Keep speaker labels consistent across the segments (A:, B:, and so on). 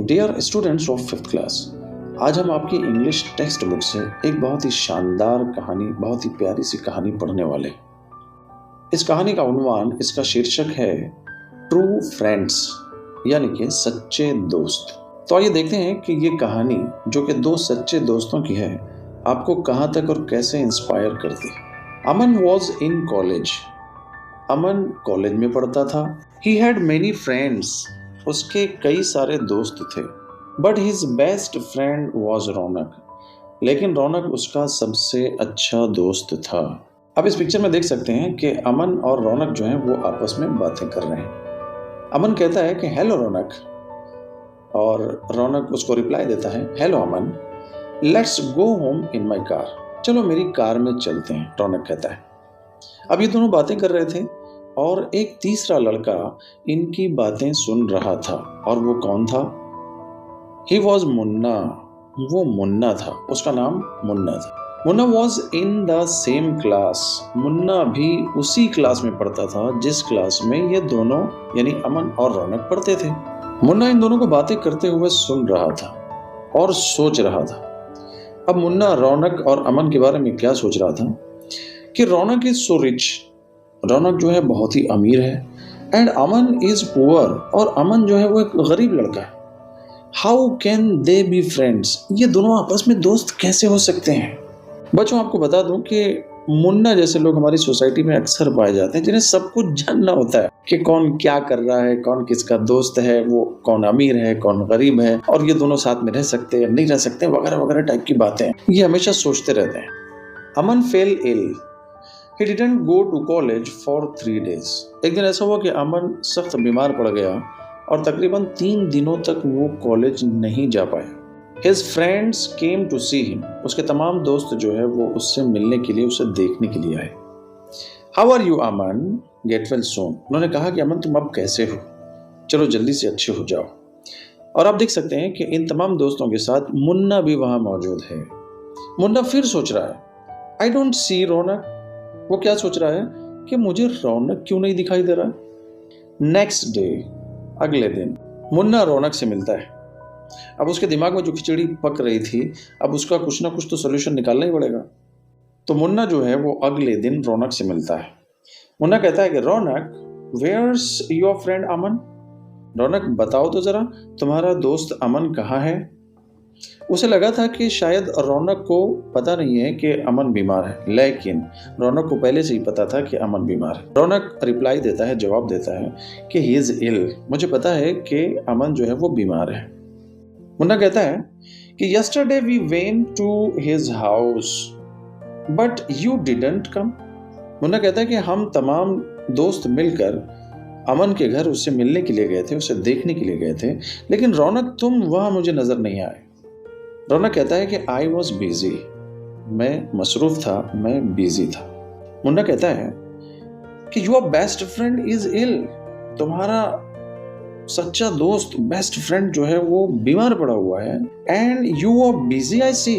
A: Dear students of 5th class, आज हम आपकी इंग्लिश टेक्स्ट बुक से एक बहुत ही शानदार कहानी, बहुत ही प्यारी सी कहानी पढ़ने वाले। इस कहानी का उन्वान, इसका शीर्षक है ट्रू फ्रेंड्स, यानी कि सच्चे दोस्त। तो आइए देखते हैं कि ये कहानी जो कि दो सच्चे दोस्तों की है, आपको कहाँ तक और कैसे इंस्पायर करती है। Aman was in college. Aman college में पढ़ता था। He had many friends. उसके कई सारे दोस्त थे। But his best friend was Raunak. लेकिन रौनक उसका सबसे अच्छा दोस्त था। अब इस पिक्चर में देख सकते हैं कि अमन और रौनक जो हैं वो आपस में बातें कर रहे हैं। अमन कहता है कि हेलो रौनक, और रौनक उसको रिप्लाई देता है hello Aman, let's go home in my car. चलो मेरी कार में चलते हैं, रौनक कहता है। अब ये दोनों बातें कर रहे थे और एक तीसरा लड़का इनकी बातें सुन रहा था, और वो कौन था? He was Munna. वो मुन्ना था, उसका नाम मुन्ना था। Munna was in the same class. Munna भी उसी क्लास में पढ़ता था जिस क्लास में ये दोनों यानी अमन और रौनक पढ़ते थे। मुन्ना इन दोनों को बातें करते हुए सुन रहा था और सोच रहा था। अब मुन्ना रौनक और अमन के बारे में क्या सोच रहा था कि रौनक इज सो रिच, रौनक जो है बहुत ही अमीर है, एंड अमन इज पुअर, और अमन जो है वो एक गरीब लड़का है। How can they be friends? ये दोनों आपस में दोस्त कैसे हो सकते हैं? बच्चों, आपको बता दूं कि मुन्ना जैसे लोग हमारी सोसाइटी में अक्सर पाए जाते हैं, जिन्हें सब कुछ जानना होता है कि कौन क्या कर रहा है, कौन किसका दोस्त है, वो कौन अमीर है, कौन गरीब है, और ये दोनों साथ में रह सकते हैं, नहीं रह सकते, वगैरह वगैरह टाइप की बातें ये हमेशा सोचते रहते हैं। Aman fell ill. He didn't go to college for 3 days. एक दिन ऐसा हुआ कि अमन सख्त बीमार पड़ गया और तकरीबन 3 दिनों तक वो कॉलेज नहीं जा पाया। His friends came to see him. उसके तमाम दोस्त जो है वो उससे मिलने के लिए, उसे देखने के लिए आए। How are you, Aman? Get well soon. उन्होंने कहा कि अमन तुम अब कैसे हो? चलो जल्दी से अच्छे हो जाओ। और आप देख सकते हैं कि इन तमाम दोस्तों के साथ मुन्ना भी वहां मौजूद है। मुन्ना फिर सोच रहा है I don't see रौनक। वो क्या सोच रहा है कि मुझे रौनक क्यों नहीं दिखाई दे रहा। नेक्स्ट डे, अगले दिन, मुन्ना रौनक से मिलता है। अब उसके दिमाग में जो खिचड़ी पक रही थी, अब उसका कुछ ना कुछ तो सोल्यूशन निकालना ही पड़ेगा। तो मुन्ना जो है वो अगले दिन रौनक से मिलता है। मुन्ना कहता है कि रौनक, वेयर्स योर फ्रेंड अमन? रौनक बताओ तो जरा, तुम्हारा दोस्त अमन कहाँ है? उसे लगा था कि शायद रौनक को पता नहीं है कि अमन बीमार है, लेकिन रौनक को पहले से ही पता था कि अमन बीमार है। रौनक रिप्लाई देता है, जवाब देता है कि ही इज इल। मुझे पता है कि अमन जो है वो बीमार है। मुन्ना कहता है कि yesterday we went to his house but you didn't come. Munna कहता है कि हम तमाम दोस्त मिलकर अमन के घर उससे मिलने के लिए गए थे, उसे देखने के लिए गए थे, लेकिन रौनक तुम वहां मुझे नजर नहीं आए। रौनक कहता है कि आई वॉज बिजी। मैं मसरूफ था, मैं बिजी था। मुन्ना कहता है कि your best friend is ill. तुम्हारा सच्चा दोस्त, बेस्ट फ्रेंड जो है वो बीमार पड़ा हुआ है, and you are busy I see.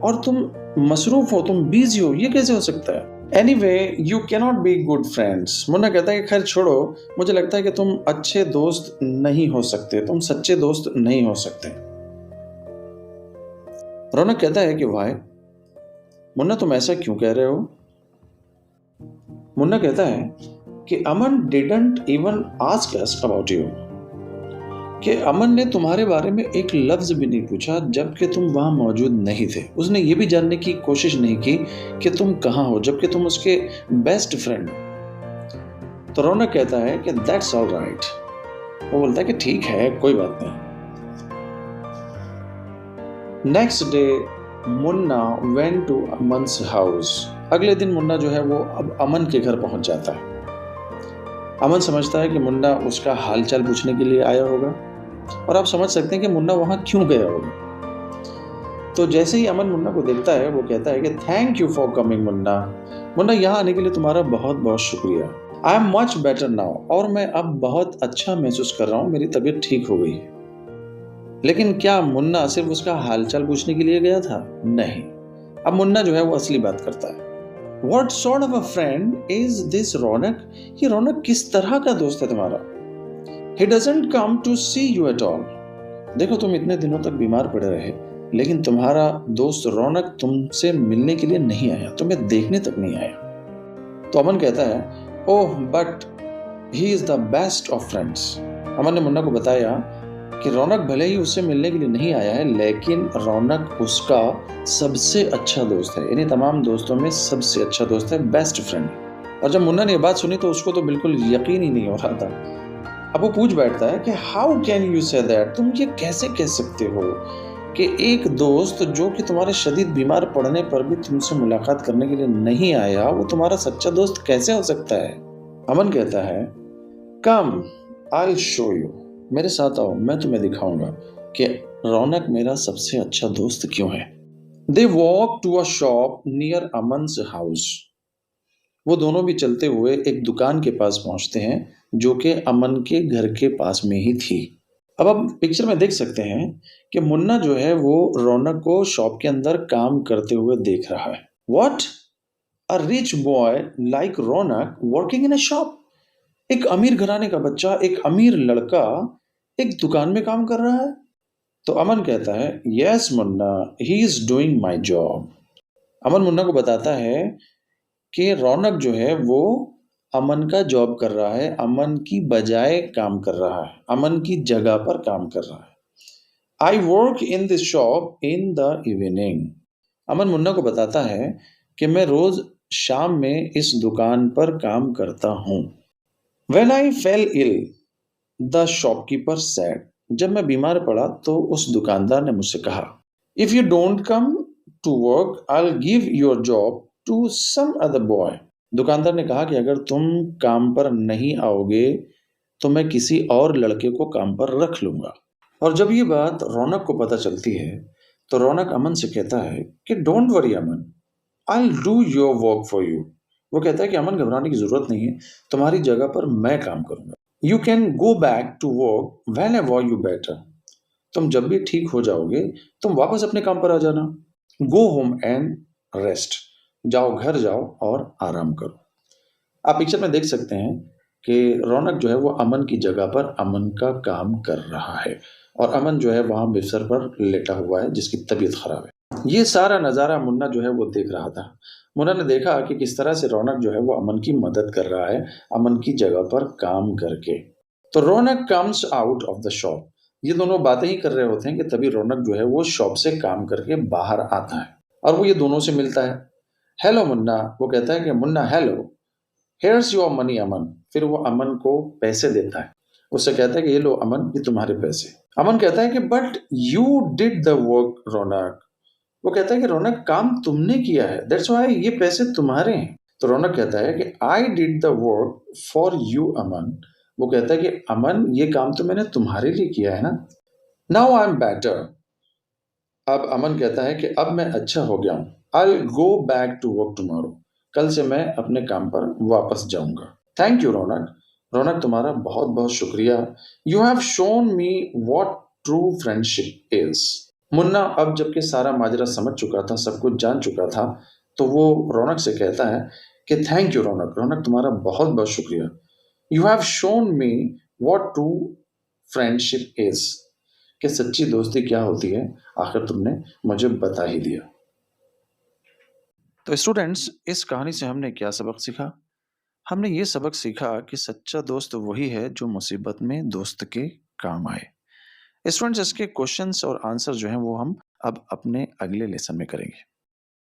A: और तुम मसरूफ हो, तुम बिजी हो, ये कैसे हो सकता है? Anyway you cannot be good friends. Munna कहता है कि खैर छोड़ो, मुझे लगता है कि तुम अच्छे दोस्त नहीं हो सकते, तुम सच्चे दोस्त नहीं हो सकते। रौनक कहता है कि वाई? मुन्ना तुम ऐसा क्यों कह रहे हो? मुन्ना कहता है कि Aman didn't even ask us about you. कि अमन ने तुम्हारे बारे में एक लफ्ज भी नहीं पूछा जबकि तुम वहां मौजूद नहीं थे। उसने ये भी जानने की कोशिश नहीं की कि तुम कहां हो, जबकि तुम उसके बेस्ट फ्रेंड हो। तो रौनक कहता है कि दैट्स ऑल राइट। वो बोलता है कि ठीक है, कोई बात नहीं। Next day Munna went to Aman's house. अगले दिन मुन्ना जो है वो अब अमन के घर पहुंच जाता है। अमन समझता है कि मुन्ना उसका हालचाल पूछने के लिए आया होगा, और आप समझ सकते हैं कि मुन्ना वहां क्यों गया होगा। तो जैसे ही अमन मुन्ना को देखता है, वो कहता है कि thank you for coming Munna. Munna, यहाँ आने के लिए तुम्हारा बहुत बहुत शुक्रिया। I am much better now. और मैं अब बहुत अच्छा महसूस कर रहा हूँ, मेरी तबीयत ठीक हो गई है। लेकिन क्या मुन्ना सिर्फ उसका हालचाल पूछने के लिए गया था? नहीं। अब मुन्ना जो है वो असली बात करता है। What sort of a friend is this रौनक? ये रौनक किस तरह का दोस्त है तुम्हारा? He doesn't come to see you at all. देखो तुम इतने दिनों तक बीमार पड़े रहे, लेकिन तुम्हारा दोस्त रौनक तुमसे मिलने के लिए नहीं आया, तुम्हें देखने तक नहीं आया। तो अमन कहता है, oh but he is the best of friends. Aman ने मुन्ना को बताया कि रौनक भले ही उससे मिलने के लिए नहीं आया है, लेकिन रौनक उसका सबसे अच्छा दोस्त है, यानी तमाम दोस्तों में सबसे अच्छा दोस्त है, बेस्ट फ्रेंड। और जब मुन्ना ने ये बात सुनी तो उसको तो बिल्कुल यकीन ही नहीं हो रहा था। अब वो पूछ बैठता है कि how can you say that, तुम ये कैसे कह सकते हो कि एक दोस्त जो कि तुम्हारे शदीद बीमार पड़ने पर भी तुमसे मुलाकात करने के लिए नहीं आया, वो तुम्हारा सच्चा दोस्त कैसे हो सकता है। अमन कहता है, कम आई शो यू, मेरे साथ आओ, मैं तुम्हें दिखाऊंगा कि रौनक मेरा सबसे अच्छा दोस्त क्यों है। They walk to a shop near Aman's house. वो दोनों भी चलते हुए एक दुकान के पास पहुंचते हैं जो कि अमन के घर के पास में ही थी। अब आप पिक्चर में देख सकते हैं कि मुन्ना जो है वो रौनक को शॉप के अंदर काम करते हुए देख रहा है। What, a rich boy like Raunak working in a shop. एक अमीर घराने का बच्चा, एक अमीर लड़का एक दुकान में काम कर रहा है। तो अमन कहता है, yes Munna, he is doing my job. Aman Munna को बताता है कि रौनक जो है वो अमन का जॉब कर रहा है, अमन की बजाय काम कर रहा है, अमन की जगह पर काम कर रहा है। I work in this shop in the evening. Aman Munna को बताता है कि मैं रोज शाम में इस दुकान पर काम करता हूँ। When I fell ill, the shopkeeper said. जब मैं बीमार पड़ा तो उस दुकानदार ने मुझसे कहा, if you don't come to work I will give your job to some other boy. दुकानदार ने कहा कि अगर तुम काम पर नहीं आओगे तो मैं किसी और लड़के को काम पर रख लूंगा। और जब ये बात रौनक को पता चलती है तो रौनक अमन से कहता है कि don't worry Aman, I will do your work for you. वो कहता है कि अमन घबराने की जरूरत नहीं है, तुम्हारी जगह पर मैं काम करूंगा। You can go back to work whenever you better. तुम जब भी ठीक हो जाओगे तुम वापस अपने काम पर आ जाना। Go home and rest. जाओ घर जाओ और आराम करो। आप पिक्चर में देख सकते हैं कि रौनक जो है वो अमन की जगह पर अमन का काम कर रहा है और अमन जो है वहां बिस्तर पर लेटा हुआ है जिसकी तबीयत खराब है। ये सारा नज़ारा मुन्ना जो है वो देख रहा था। मुन्ना ने देखा कि किस तरह से रौनक जो है वो अमन की मदद कर रहा है, अमन की जगह पर काम करके। तो Raunak comes out of the shop. ये दोनों बातें ही कर रहे होते हैं कि तभी रौनक जो है वो शॉप से काम करके बाहर आता है और वो ये दोनों से मिलता है। हेलो मुन्ना, वो कहता है कि Munna hello, here's your money Aman. फिर वो अमन को पैसे देता है, उससे कहता है कि ये लो अमन, ये तुम्हारे पैसे। अमन कहता है कि but you did the work Raunak. वो कहता है कि रौनक काम तुमने किया है, दैट्स व्हाई ये पैसे तुम्हारे हैं। तो रौनक कहता है कि I did the work for you Aman. वो कहता है कि अमन ये काम तो मैंने तुम्हारे लिए किया है ना। Now I am better. अब अमन कहता है कि अब मैं अच्छा हो गया हूँ। I will go back to work tomorrow. कल से मैं अपने काम पर वापस जाऊंगा। थैंक यू रौनक। रौनक तुम्हारा बहुत बहुत शुक्रिया। You have shown me what true friendship is. Munna अब जबकि सारा माजरा समझ चुका था, सब कुछ जान चुका था, तो वो रौनक से कहता है कि थैंक यू रौनक, रौनक तुम्हारा बहुत बहुत शुक्रिया। You have shown me what true friendship is, कि सच्ची दोस्ती क्या होती है आखिर तुमने मुझे बता ही दिया। तो स्टूडेंट्स, इस कहानी से हमने क्या सबक सीखा? हमने ये सबक सीखा कि सच्चा दोस्त वही है जो मुसीबत में दोस्त के काम आए। स्टूडेंट्स, इसके क्वेश्चंस और आंसर जो हैं वो हम अब अपने अगले लेसन में करेंगे।